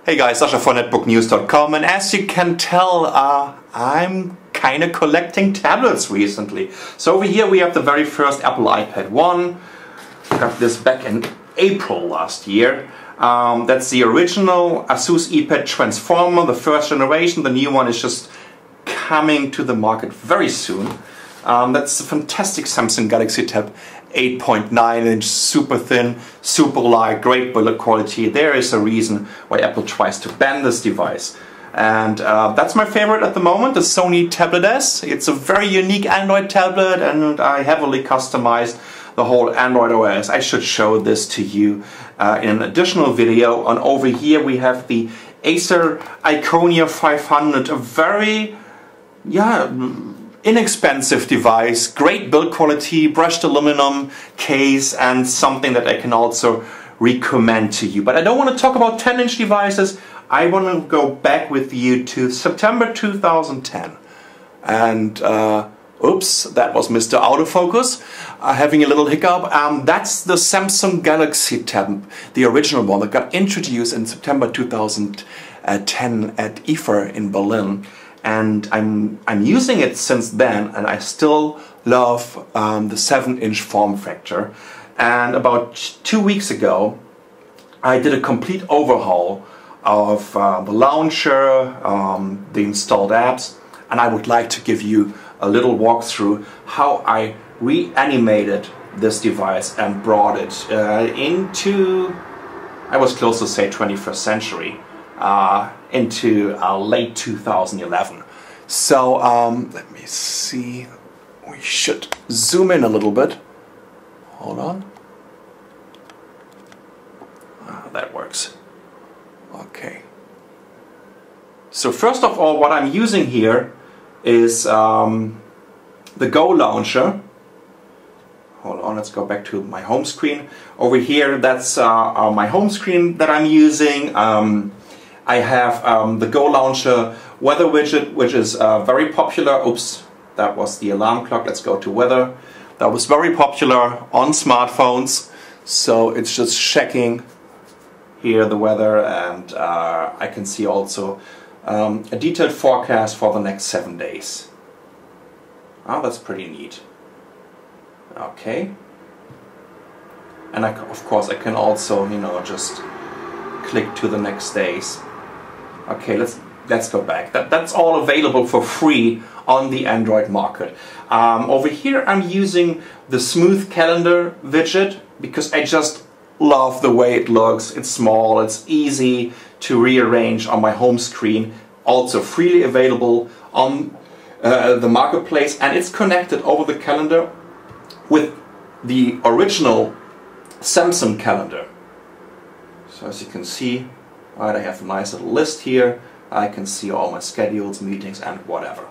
Hey guys, Sasha for netbooknews.com, and as you can tell, I'm kind of collecting tablets recently. So over here we have the very first Apple iPad 1. Got this back in April last year. That's the original Asus iPad Transformer, the first generation. The new one is just coming to the market very soon. That's a fantastic Samsung Galaxy Tab 8.9 inch, super thin, super light, great build quality. There is a reason why Apple tries to ban this device. And that's my favorite at the moment, the Sony Tablet S. It's a very unique Android tablet, and I heavily customized the whole Android OS. I should show this to you in an additional video. And over here we have the Acer Iconia 500, a very, inexpensive device, great build quality, brushed aluminum case, and something that I can also recommend to you. But I don't want to talk about 10-inch devices. I want to go back with you to September 2010. And oops, that was Mr. Autofocus having a little hiccup. That's the Samsung Galaxy Tab, the original one that got introduced in September 2010 at IFA in Berlin. And I'm using it since then, and I still love the 7-inch form factor. And about 2 weeks ago, I did a complete overhaul of the launcher, the installed apps, and I would like to give you a little walkthrough how I reanimated this device and brought it into, I was close to say 21st century. Into late 2011. So let me see, we should zoom in a little bit. Hold on. That works. Okay. So first of all, what I'm using here is the Go launcher. Hold on, let's go back to my home screen. Over here, that's my home screen that I'm using. I have the Go Launcher weather widget, which is very popular. Oops, that was the alarm clock. Let's go to weather. That was very popular on smartphones. So it's just checking here the weather, and I can see also a detailed forecast for the next 7 days. Oh, that's pretty neat. Okay. And of course I can also, just click to the next days. Okay, let's go back. That's all available for free on the Android market. Over here I'm using the Smooth Calendar widget because I just love the way it looks. It's small, it's easy to rearrange on my home screen. Also freely available on the marketplace, and it's connected over the calendar with the original Samsung calendar. So as you can see, I have a nice little list here. I can see all my schedules, meetings, and whatever.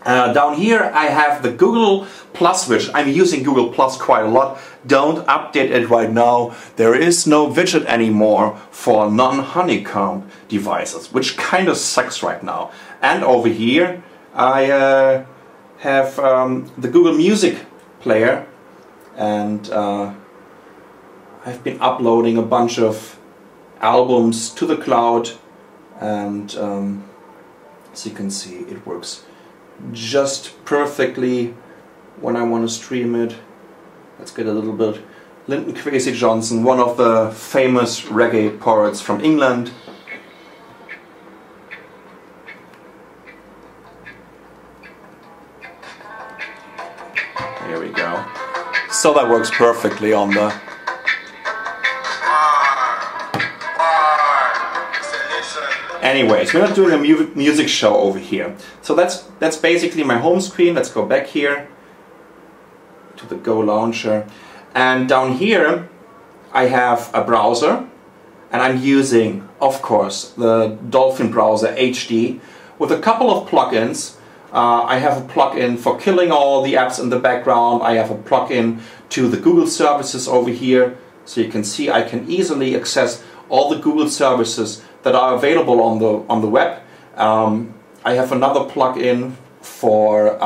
Down here I have the Google Plus widget. I'm using Google Plus quite a lot. Don't update it right now. There is no widget anymore for non-honeycomb devices, which kind of sucks right now. And over here I have the Google Music player, and I've been uploading a bunch of albums to the cloud, and as you can see, it works just perfectly when I want to stream it. Let's get a little bit. Linton Kwesi Johnson, one of the famous reggae poets from England. Here we go. So that works perfectly on the Anyways, we're not doing a music show over here. So that's basically my home screen. Let's go back here to the Go launcher. And down here I have a browser, and I'm using, of course, the Dolphin browser HD with a couple of plugins. I have a plugin for killing all the apps in the background. I have a plugin to the Google services over here. So you can see I can easily access all the Google services that are available on the web. I have another plugin for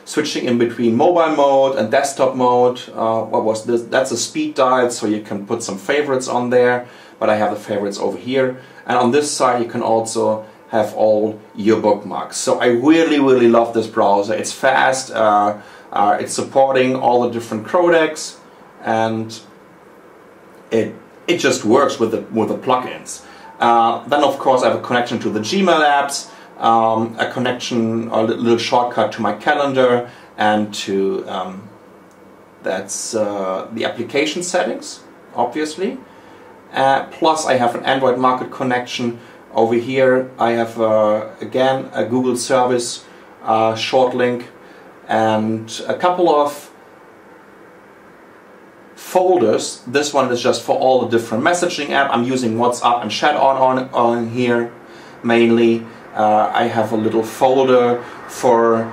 switching in between mobile mode and desktop mode. What was this? That's a speed dial, so you can put some favorites on there. but I have the favorites over here. And on this side you can also have all your bookmarks. So I really love this browser. It's fast, it's supporting all the different codecs, and it just works with the plugins. Then of course I have a connection to the Gmail apps, a connection, a little shortcut to my calendar, and to that's the application settings, obviously. Plus I have an Android Market connection. Over here I have again a Google service short link and a couple of folders. This one is just for all the different messaging apps. I'm using WhatsApp and Chat on here mainly. I have a little folder for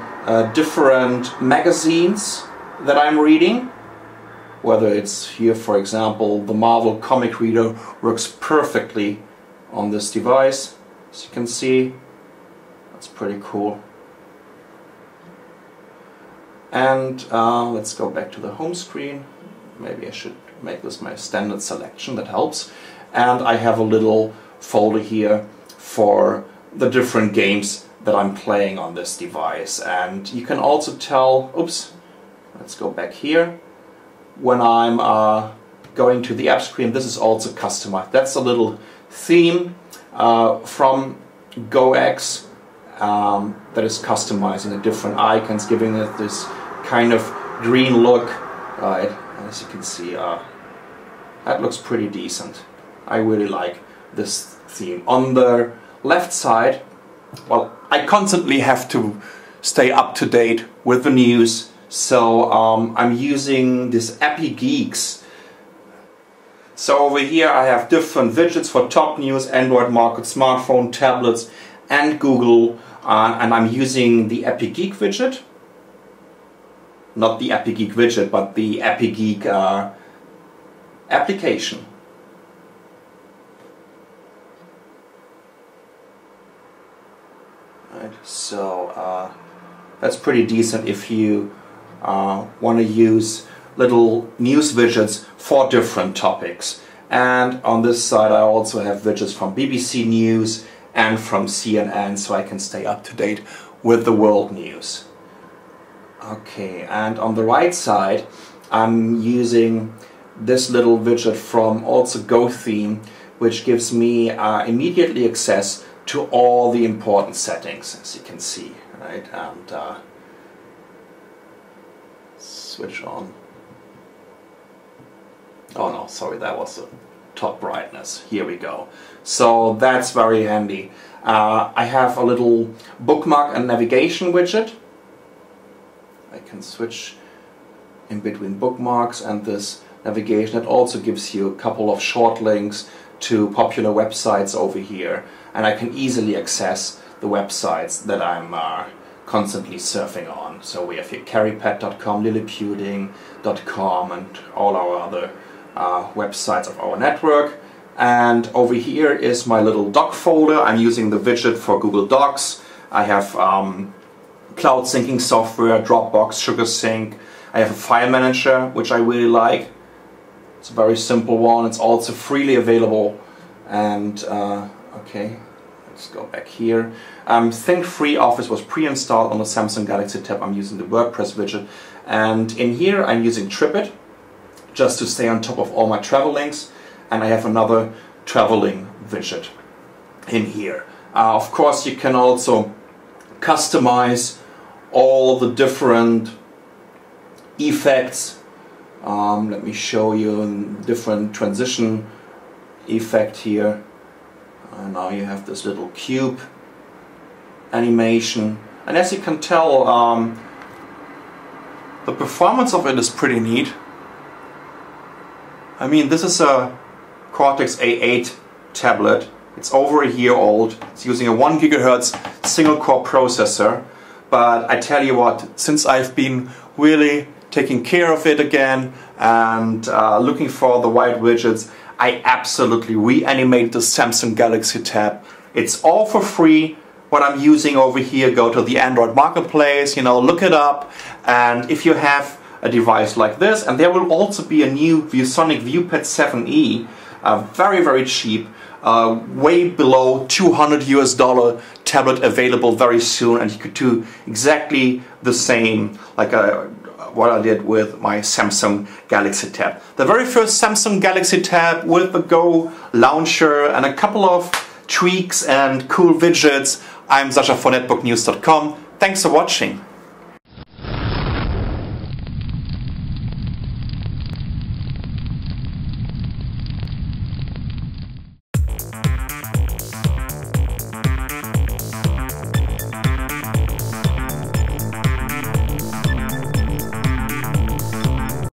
different magazines that I'm reading. Whether it's here, for example, the Marvel comic reader works perfectly on this device, as you can see. That's pretty cool. And let's go back to the home screen. Maybe I should make this my standard selection, that helps. And I have a little folder here for the different games that I'm playing on this device. And you can also tell, oops, let's go back here. When I'm going to the app screen, this is also customized. That's a little theme from GoX that is customizing the different icons, giving it this kind of green look. Right, as you can see, that looks pretty decent. I really like this theme. On the left side, well, I constantly have to stay up to date with the news, so I'm using this Appy Geeks. So over here I have different widgets for top news, Android Market, smartphone, tablets, and Google, and I'm using the Appy Geek widget. Not the Appy Geek widget, but the Appy Geek application. Right, so that's pretty decent if you want to use little news widgets for different topics. And on this side I also have widgets from BBC News and from CNN, so I can stay up to date with the world news. Okay, and on the right side I'm using this little widget from also GoTheme, which gives me immediately access to all the important settings, as you can see, right? And switch on. Oh no, sorry, that was the top brightness. Here we go. So that's very handy. I have a little bookmark and navigation widget. I can switch in between bookmarks and this navigation. It also gives you a couple of short links to popular websites over here, and I can easily access the websites that I'm constantly surfing on. So we have here carrypad.com, lillipuding.com, and all our other websites of our network. And over here is my little doc folder. I'm using the widget for Google Docs. I have cloud syncing software, Dropbox, SugarSync. I have a file manager, which I really like. It's a very simple one. It's also freely available. And okay, let's go back here. Think Free Office was pre-installed on the Samsung Galaxy Tab. I'm using the WordPress widget. And in here I'm using TripIt, just to stay on top of all my travel links. And I have another traveling widget in here. Of course, you can also customize all the different effects. Let me show you a different transition effect here. And now you have this little cube animation, and as you can tell, the performance of it is pretty neat. I mean, this is a Cortex A8 tablet. It's over a year old. It's using a 1 GHz single core processor. But I tell you what, since I've been really taking care of it again and looking for the right widgets, I absolutely reanimated the Samsung Galaxy Tab. It's all for free. What I'm using over here, go to the Android Marketplace, look it up, and if you have a device like this, and there will also be a new ViewSonic ViewPad 7e very cheap, way below $200 tablet available very soon, and you could do exactly the same like what I did with my Samsung Galaxy Tab. The very first Samsung Galaxy Tab with the Go launcher and a couple of tweaks and cool widgets. I'm Sascha for netbooknews.com. Thanks for watching.